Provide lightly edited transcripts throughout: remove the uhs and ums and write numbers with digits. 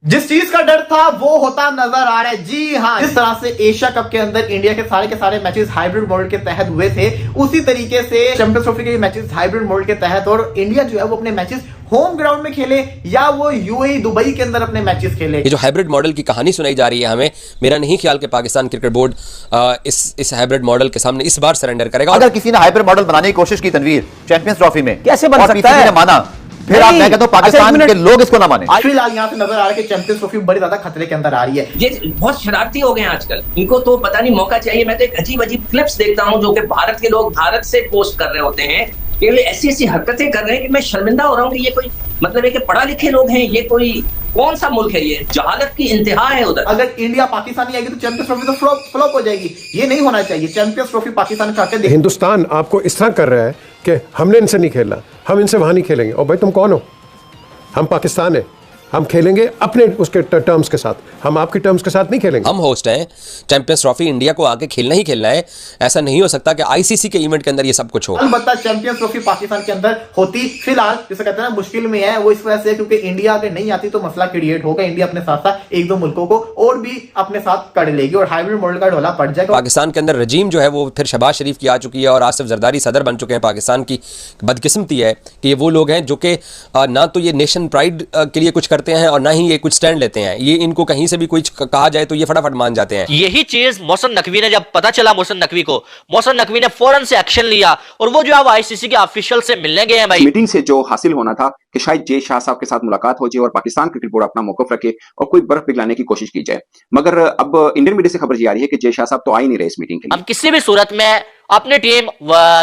जिस चीज का डर था वो होता नजर आ रहा है। जी हाँ, जिस तरह से एशिया कप के अंदर इंडिया के सारे मैचेस हाइब्रिड मॉडल के तहत हुए थे, उसी तरीके से चैंपियंस ट्रॉफी के मैचेस हाइब्रिड मॉडल के तहत, और इंडिया जो है वो अपने मैचेस होम ग्राउंड में खेले या वो यूएई दुबई के अंदर अपने मैचेस खेले। ये जो हाइब्रिड मॉडल की कहानी सुनाई जा रही है हमें, मेरा नहीं ख्याल कि पाकिस्तान क्रिकेट बोर्ड इस हाइब्रिड मॉडल के सामने इस बार सरेंडर करेगा। अगर किसी ने हाइब्रिड मॉडल बनाने की कोशिश की तनवीर चैंपियंस ट्रॉफी में, कैसे बन सकता है? माना, फिर आप मैं कहता हूं पाकिस्तान के लोग इसको ना माने। फिलहाल यहाँ से नजर आ रहा है कि चैंपियंस ट्रॉफी बड़ी ज्यादा खतरे के अंदर आ रही है। ये बहुत शरारती हो गए हैं आजकल, इनको तो पता नहीं मौका चाहिए। मैं तो एक अजीब क्लिप्स देखता हूँ जो कि भारत के लोग भारत से पोस्ट कर रहे होते हैं, ये ऐसी हरकतें कर रहे हैं कि मैं शर्मिंदा हो रहा हूँ कि ये कोई मतलब है कि पढ़ा लिखे लोग हैं, ये कोई कौन सा मुल्क है? ये जहालत की इंतहा है उधर। अगर इंडिया पाकिस्तान आएगी तो चैंपियंस ट्रॉफी तो फ्लॉप हो जाएगी। ये नहीं होना चाहिए। चैंपियंस ट्रॉफी पाकिस्तान चाहते हैं। हिंदुस्तान आपको इस तरह कर रहा है कि हमने इनसे नहीं खेलना, हम इनसे वहां नहीं खेलेंगे। और भाई तुम कौन हो? हम पाकिस्तान है, हम खेलेंगे अपने उसके टर्म्स के साथ, हम आपके टर्म्स के साथ नहीं खेलेंगे। हम होस्ट हैं, चैंपियंस ट्रॉफी इंडिया को आके खेलना ही खेलना है। ऐसा नहीं हो सकता कि आईसीसी के इवेंट के अंदर ये सब कुछ हो। अलबत्ता चैंपियंस ट्रॉफी पाकिस्तान के अंदर होती फिलहाल जिसे कहते हैं ना मुश्किल में है, वो इस वजह से क्योंकि इंडिया अगर नहीं आती तो मसला क्रिएट होगा। इंडिया अपने साथ साथ एक दो मुल्कों को और भी अपने साथ कर लेगी और हाइब्रिड मॉडल का ढोला पड़ जाएगा। पाकिस्तान के अंदर रजीम जो है वो फिर शहबाज शरीफ की आ चुकी है और आसिफ जरदारी सदर बन चुके हैं। पाकिस्तान की बदकिस्मती है कि ये वो लोग हैं जो कि ना तो ये नेशन प्राइड के लिए कुछ करते हैं और ना ही कुछ स्टैंड लेते हैं। ये इनको कहीं से भी कुछ कहा जाए तो ये फटाफट मान जाते हैं। यही चीज मोहसिन नकवी ने जब पता चला, मोहसिन नकवी ने फौरन से एक्शन लिया और वो जो है आईसीसी के ऑफिशियल से मिलने गए हैं। भाई मीटिंग से जो हासिल होना था कि शायद जे शाह साहब के साथ मुलाकात हो जाए और पाकिस्तान क्रिकेट बोर्ड अपना मौकफ रखे और कोई बर्फ पिघलाने की कोशिश की जाए, मगर अब इंडियन मीडिया से खबर ये आ रही है कि जे शाह साहब तो आ ही नहीं रहे इस मीटिंग के लिए। हम किसी भी सूरत में अपनी टीम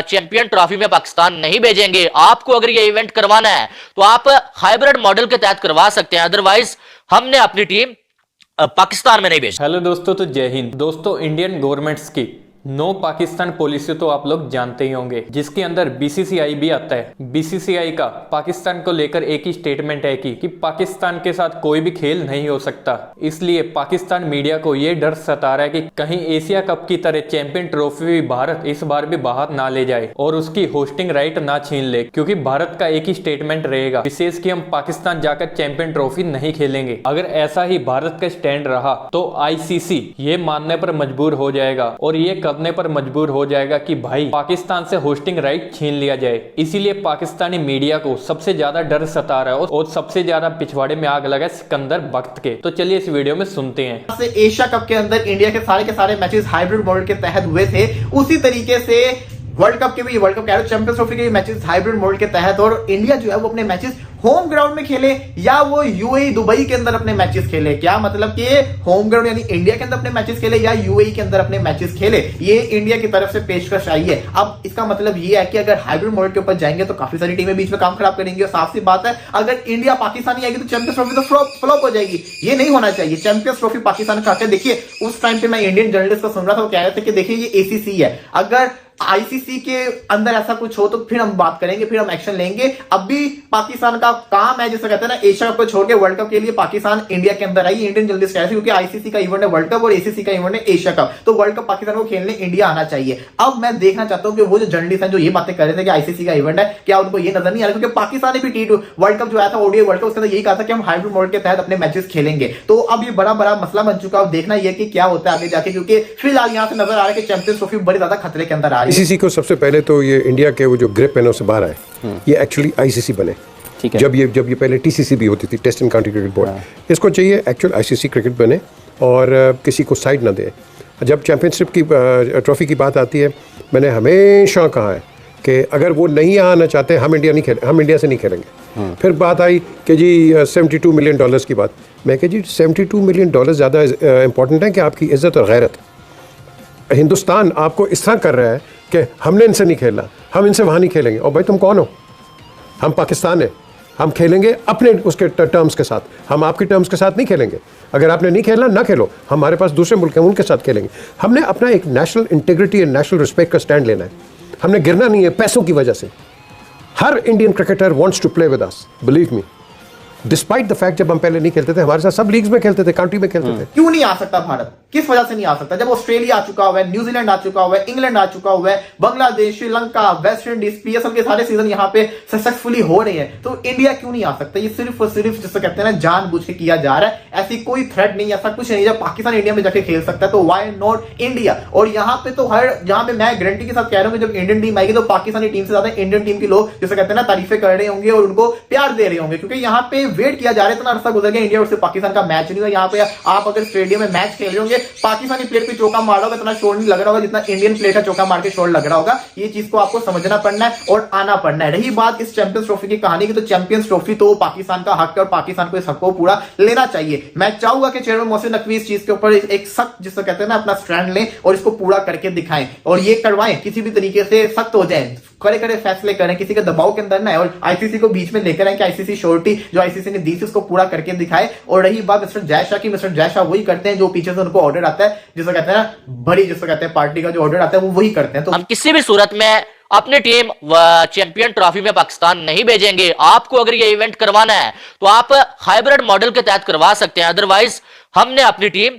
चैंपियन ट्रॉफी में पाकिस्तान नहीं भेजेंगे। आपको अगर ये इवेंट करवाना है तो आप हाइब्रिड मॉडल के तहत करवा सकते हैं, अदरवाइज हमने अपनी टीम पाकिस्तान में नहीं भेजी। हेलो दोस्तों, तो जय हिंद दोस्तों। इंडियन गवर्नमेंट्स की नो पाकिस्तान पॉलिसी तो आप लोग जानते ही होंगे, जिसके अंदर बीसीसीआई भी आता है। बीसीसीआई का पाकिस्तान को लेकर एक ही स्टेटमेंट है कि पाकिस्तान के साथ कोई भी खेल नहीं हो सकता। इसलिए पाकिस्तान मीडिया को यह डर सता रहा है कि कहीं एशिया कप की तरह चैंपियन ट्रॉफी भी भारत इस बार भी बाहर ना ले जाए और उसकी होस्टिंग राइट ना छीन ले, क्योंकि भारत का एक ही स्टेटमेंट रहेगा विशेष कि हम पाकिस्तान जाकर चैंपियन ट्रॉफी नहीं खेलेंगे। अगर ऐसा ही भारत का स्टैंड रहा तो आईसीसी ये मानने पर मजबूर हो जाएगा और ये करने पर मजबूर हो जाएगा कि भाई पाकिस्तान से होस्टिंग राइट छीन लिया जाए। इसीलिए पाकिस्तानी मीडिया को सबसे ज्यादा डर सता रहा है और सबसे ज्यादा पिछवाड़े में आग लगा सिकंदर बख्त के। तो चलिए इस वीडियो में सुनते हैं। एशिया कप के अंदर इंडिया के सारे मैचेस हाइब्रिड मॉडल के तहत हुए थे, उसी तरीके से वर्ल्ड कप के भी, वर्ल्ड कप चैंपियंस ट्रॉफी के मैचेस हाइब्रिड मॉडल के तहत, और इंडिया जो है वो अपने मैचेस होम ग्राउंड में खेले या वो यूएई दुबई के अंदर अपने मैचेस खेले। क्या मतलब कि होम ग्राउंड यानी इंडिया के अंदर अपने मैचेस खेले या यूएई के अंदर अपने मैचेस खेले, ये इंडिया की तरफ से पेशकश आई है। अब इसका मतलब ये है कि अगर हाइब्रिड मॉडल के ऊपर जाएंगे तो काफी सारी टीमें बीच में काम खराब करेंगी और साफ सी बात है अगर इंडिया पाकिस्तान आएगी तो चैंपियंस ट्रॉफी तो फ्लॉप हो जाएगी। ये नहीं होना चाहिए। चैंपियंस ट्रॉफी पाकिस्तान चाहते हैं। देखिए उस टाइम पे मैं इंडियन जर्नलिस्ट को सुन रहा था, वो कह रहे थे कि देखिए ये एसीसी है, अगर आईसीसी के अंदर ऐसा कुछ हो तो फिर हम बात करेंगे, फिर हम एक्शन लेंगे। अभी पाकिस्तान का काम है, जिसे कहते हैं ना एशिया कप को छोड़ के वर्ल्ड कप के लिए पाकिस्तान इंडिया के अंदर आई। इंडियन जर्नलिस्ट कह रहे थे क्योंकि आईसीसी का इवेंट है वर्ल्ड कप और एसीसी का इवेंट है एशिया कप, तो वर्ल्ड कप पाकिस्तान को खेलने इंडिया आना चाहिए। अब मैं देखना चाहता हूं कि वो जो जर्नलिस्ट हैं जो ये बातें कर रहे थे कि आईसीसी का इवेंट है, क्या उनको ये नजर नहीं आ रहा? क्योंकि पाकिस्तान ने भी वर्ल्ड कप जो आया था ओडीआई वर्ल्ड कप, उसके अंदर यही कहा था कि हम हाइब्रिड मॉडल के तहत अपने मैचेस खेलेंगे। तो अब ये बड़ा मसला बन चुका है। देखना यह कि क्या होता है आगे जाके, क्योंकि फिलहाल यहां से नजर आ रहा है कि चैंपियंस ट्रॉफी बड़ी ज्यादा खतरे के अंदर आ रही है। आईसीसी को सबसे पहले तो ये इंडिया के वो जो ग्रिप है ना उससे बाहर आए, ये एक्चुअली आईसीसी बने। जब ये पहले टीसीसी भी होती थी, test and county cricket board, इसको चाहिए एक्चुअल आईसीसी क्रिकेट बने और किसी को साइड ना दे। जब चैंपियनशिप की ट्रॉफी की बात आती है, मैंने हमेशा कहा है कि अगर वो नहीं आना चाहते हम इंडिया से नहीं खेलेंगे। फिर बात आई कि जी $72 मिलियन की बात। मैं कह जी $72 मिलियन ज़्यादा इंपॉर्टेंट है कि आपकी इज्जत और गैरत। हिंदुस्तान आपको इस तरह कर रहा है कि हमने इनसे नहीं खेलना, हम इनसे वहाँ नहीं खेलेंगे। और भाई तुम कौन हो? हम पाकिस्तान है, हम खेलेंगे अपने उसके टर्म्स के साथ, हम आपके टर्म्स के साथ नहीं खेलेंगे। अगर आपने नहीं खेलना ना खेलो, हमारे पास दूसरे मुल्क हैं उनके साथ खेलेंगे। हमने अपना एक national integrity and national respect का स्टैंड लेना है। हमने गिरना नहीं है पैसों की वजह से। हर Indian cricketer wants to play with us, believe me. Despite the fact जब हम पहले नहीं खेलते थे, हमारे साथ सब लीग्स में खेलते थे, काउंटी में खेलते थे। क्यों नहीं आ सकता भारत? किस वजह से नहीं आ सकता? जब ऑस्ट्रेलिया आ चुका हुआ है, न्यूजीलैंड आ चुका हुआ है, इंग्लैंड आ चुका हुआ है, Bangladesh, Sri Lanka, West Indies, PSL के सारे सीजन यहाँ पे सक्सेसफुली हो रहे हैं, तो इंडिया क्यों नहीं आ सकता? ये सिर्फ और सिर्फ जिसको कहते हैं ना जानबूझ के किया जा रहा है। ऐसी कोई थ्रेट नहीं, ऐसा कुछ नहीं। जब पाकिस्तान इंडिया में जाके खेल सकता है तो व्हाई नॉट इंडिया? और यहाँ पे तो यहाँ पे मैं गारंटी के साथ कह रहा हूँ कि जब इंडियन टीम आएगी तो पाकिस्तानी टीम से ज्यादा इंडियन टीम के लोग जिसे कहते हैं ना तारीफें कर रहे होंगे और उनको प्यार दे रहे होंगे, क्योंकि यहाँ पे वेट किया जा रहा है। इतना अरसा गुजर गया, इंडिया और पाकिस्तान का मैच नहीं हुआ। यहाँ पे आप अगर स्टेडियम में मैच खेल रहे होंगे, पाकिस्तानी प्लेयर पे चौका मार रहा होगा, इतना शोर नहीं लग रहा होगा जितना इंडियन प्लेयर का चौका मार के शोर लग रहा होगा। ये चीज को आपको समझना पड़ना है और आना पड़ना है। रही बात इस चैंपियंस ट्रॉफी की कहानी की, तो चैंपियंस ट्रॉफी तो पाकिस्तान का हक है और पाकिस्तान को इस हक को पूरा लेना चाहिए। मैं चाहूंगा कि चेयरमैन मोहसिन नकवी इस चीज के ऊपर एक सख्त जिसको कहते हैं ना अपना स्टैंड लें और इसको पूरा करके दिखाएं और ये करवाएं, किसी भी तरीके से सख्त हो जाए, करे फैसले करें, किसी के दबाव के अंदर ना है, और आईसीसी को बीच में लेकर आए कि आईसीसी श्योरिटी जो आईसीसी ने दी थी उसको पूरा करके दिखाए। और रही बात मिस्टर जय शाह की, मिस्टर जय शाह वही करते हैं जो पीछे से उनको ऑर्डर आता है, जिसको कहते हैं ना बड़ी जिसको कहते हैं पार्टी का जो ऑर्डर आता है वो वही करते हैं। तो हम किसी भी सूरत में अपनी टीम चैंपियन ट्रॉफी में पाकिस्तान नहीं भेजेंगे। आपको अगर ये इवेंट करवाना है तो आप हाइब्रिड मॉडल के तहत करवा सकते हैं, अदरवाइज हमने अपनी टीम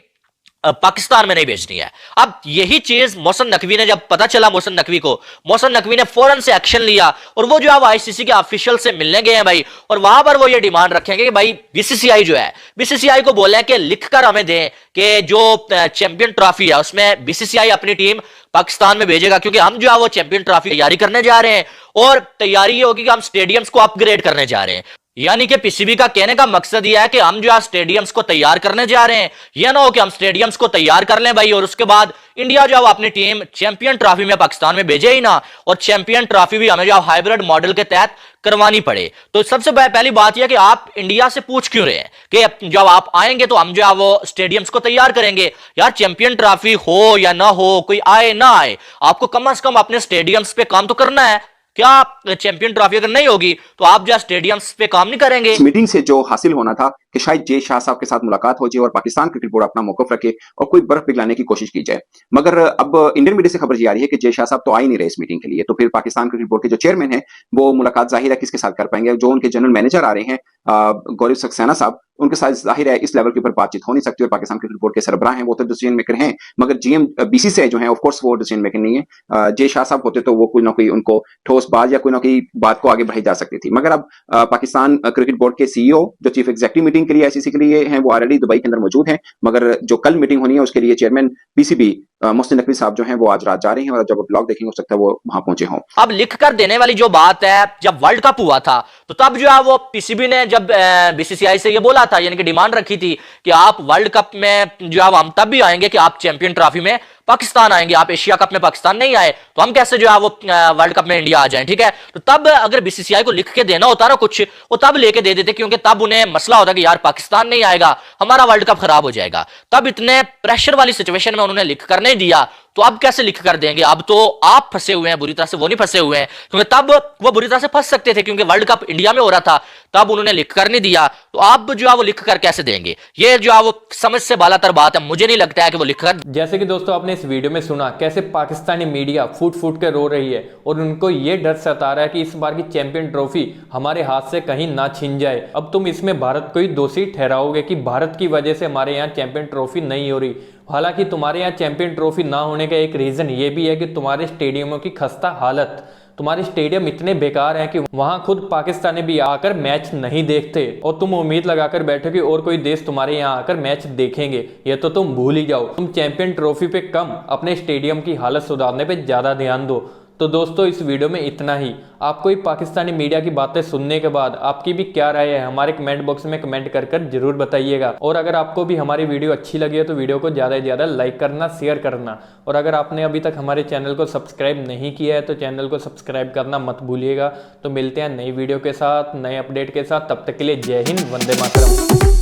पाकिस्तान में नहीं भेजनी है। अब यही चीज मोहसिन नकवी ने, जब पता चला मोहसिन नकवी को, मोहसिन नकवी ने फौरन से एक्शन लिया और वो जो है आईसीसी के ऑफिशियल से मिलने गए हैं भाई, और वहां पर वो ये डिमांड रखेंगे कि भाई बीसीसीआई जो है, बीसीसीआई को बोले कि लिखकर हमें दें कि जो चैंपियन ट्रॉफी है उसमें बीसीसीआई अपनी टीम पाकिस्तान में भेजेगा, क्योंकि हम जो है वो चैंपियन ट्रॉफी तैयारी करने जा रहे हैं और तैयारी ये होगी कि हम स्टेडियम्स को अपग्रेड करने जा रहे हैं। यानी कि पीसीबी का कहने का मकसद यह है कि हम जो है स्टेडियम्स को तैयार करने जा रहे हैं। यह ना हो कि हम स्टेडियम्स को तैयार कर लें भाई और उसके बाद इंडिया जो है अपनी टीम चैंपियन ट्रॉफी में पाकिस्तान में भेजे ही ना, और चैंपियन ट्रॉफी भी हमें जो हाइब्रिड मॉडल के तहत करवानी पड़े। तो सबसे पहली बात यह कि आप इंडिया से पूछ क्यों रहे हैं कि जब आप आएंगे तो हम जो है वो स्टेडियम्स को तैयार करेंगे। यार चैंपियन ट्रॉफी हो या ना हो, कोई आए ना आए, आपको कम से कम अपने स्टेडियम्स पे काम तो करना है। क्या चैंपियन ट्रॉफी अगर नहीं होगी तो आप जो स्टेडियम्स पे काम नहीं करेंगे? इस मीटिंग से जो हासिल होना था कि शायद जे शाह साहब के साथ मुलाकात हो जाए और पाकिस्तान क्रिकेट बोर्ड अपना मौकफ रखे और कोई बर्फ पिघलाने की कोशिश की जाए, मगर अब इंडियन मीडिया से खबर ये आ रही है कि जे शाह साहब तो आ ही नहीं रहे इस मीटिंग के लिए। तो फिर पाकिस्तान क्रिकेट बोर्ड के जो चेयरमैन है वो मुलाकात जाहिर है किसके साथ कर पाएंगे? जो उनके जनरल मैनेजर आ रहे हैं गौरव सक्सेना साहब, उनके साथ जाहिर है इस लेवल के ऊपर बातचीत हो नहीं सकती। और पाकिस्तान क्रिकेट बोर्ड के सरबराह हैं, वो तो डिसीजन मेकर हैं, मगर जीएम बीसीसीआई जो है ऑफ कोर्स वो डिसीजन मेकर नहीं है। जे शाह साहब होते तो वो कोई ना कोई उनको ठोस बात या कोई ना कोई बात को आगे बढ़ाई जा सकती थी। मगर अब पाकिस्तान क्रिकेट बोर्ड के सीईओ जो चीफ एग्जीक्यूटिव मीटिंग के लिए आईसीसी के लिए हैं वो ऑलरेडी दुबई के अंदर मौजूद हैं, मगर जो कल मीटिंग होनी है उसके लिए चेयरमैन पीसीबी मोहसिन नकवी साहब जो हैं वो आज रात जा रहे हैं और जब ब्लॉग देखेंगे हो सकता है वो वहां पहुंचे हों। अब लिख कर देने वाली जो बात है, जब वर्ल्ड कप हुआ था तो तब जो है वो पीसीबी ने जब बीसीसीआई से ये बोला था, यानी कि डिमांड रखी थी कि आप वर्ल्ड कप में जो है हम तब भी आएंगे कि आप चैंपियन ट्रॉफी में पाकिस्तान आएंगे, आप एशिया कप में पाकिस्तान नहीं आए तो हम कैसे जो है वो वर्ल्ड कप में इंडिया आ जाएं, ठीक है। तो तब अगर बीसीसीआई को लिख के देना होता ना कुछ, वो तब लेके दे देते, क्योंकि तब उन्हें मसला होता कि यार पाकिस्तान नहीं आएगा, हमारा वर्ल्ड कप खराब हो जाएगा। तब इतने प्रेशर वाली सिचुएशन में उन्होंने लिख कर नहीं दिया, तो अब कैसे लिख कर देंगे? अब तो आप फंसे हुए हैं बुरी तरह से, वो नहीं फंसे हुए हैं, क्योंकि तब वो बुरी तरह से फंस सकते थे क्योंकि वर्ल्ड कप इंडिया में हो रहा था, तब उन्होंने लिख कर नहीं दिया, तो अब जो है वो लिख कर कैसे देंगे? ये जो है वो समझ से बालातर बात है, मुझे नहीं लगता है कि वो लिख कर। जैसे कि दोस्तों आपने इस वीडियो में सुना कैसे पाकिस्तानी मीडिया फूट फूट कर रो रही है और उनको ये डर सता रहा है कि इस बार की चैंपियन ट्रॉफी हमारे हाथ से कहीं ना छीन जाए। अब तुम इसमें भारत को ही दोषी ठहराओगे कि भारत की वजह से हमारे यहाँ चैंपियन ट्रॉफी नहीं हो रही। हालांकि तुम्हारे यहाँ चैंपियन ट्रॉफी ना होने का एक रीजन ये भी है कि तुम्हारे स्टेडियमों की खस्ता हालत, तुम्हारे स्टेडियम इतने बेकार हैं कि वहां खुद पाकिस्तानी भी आकर मैच नहीं देखते और तुम उम्मीद लगाकर बैठो कि और कोई देश तुम्हारे यहाँ आकर मैच देखेंगे। ये तो तुम भूल ही जाओ। तुम चैंपियन ट्रॉफी पे कम, अपने स्टेडियम की हालत सुधारने पे ज्यादा ध्यान दो। तो दोस्तों इस वीडियो में इतना ही। आपको ही पाकिस्तानी मीडिया की बातें सुनने के बाद आपकी भी क्या राय है हमारे कमेंट बॉक्स में कमेंट कर जरूर बताइएगा। और अगर आपको भी हमारी वीडियो अच्छी लगी है तो वीडियो को ज़्यादा से ज़्यादा लाइक करना, शेयर करना, और अगर आपने अभी तक हमारे चैनल को सब्सक्राइब नहीं किया है तो चैनल को सब्सक्राइब करना मत भूलिएगा। तो मिलते हैं नई वीडियो के साथ, नए अपडेट के साथ। तब तक के लिए जय हिंद, वंदे मातरम।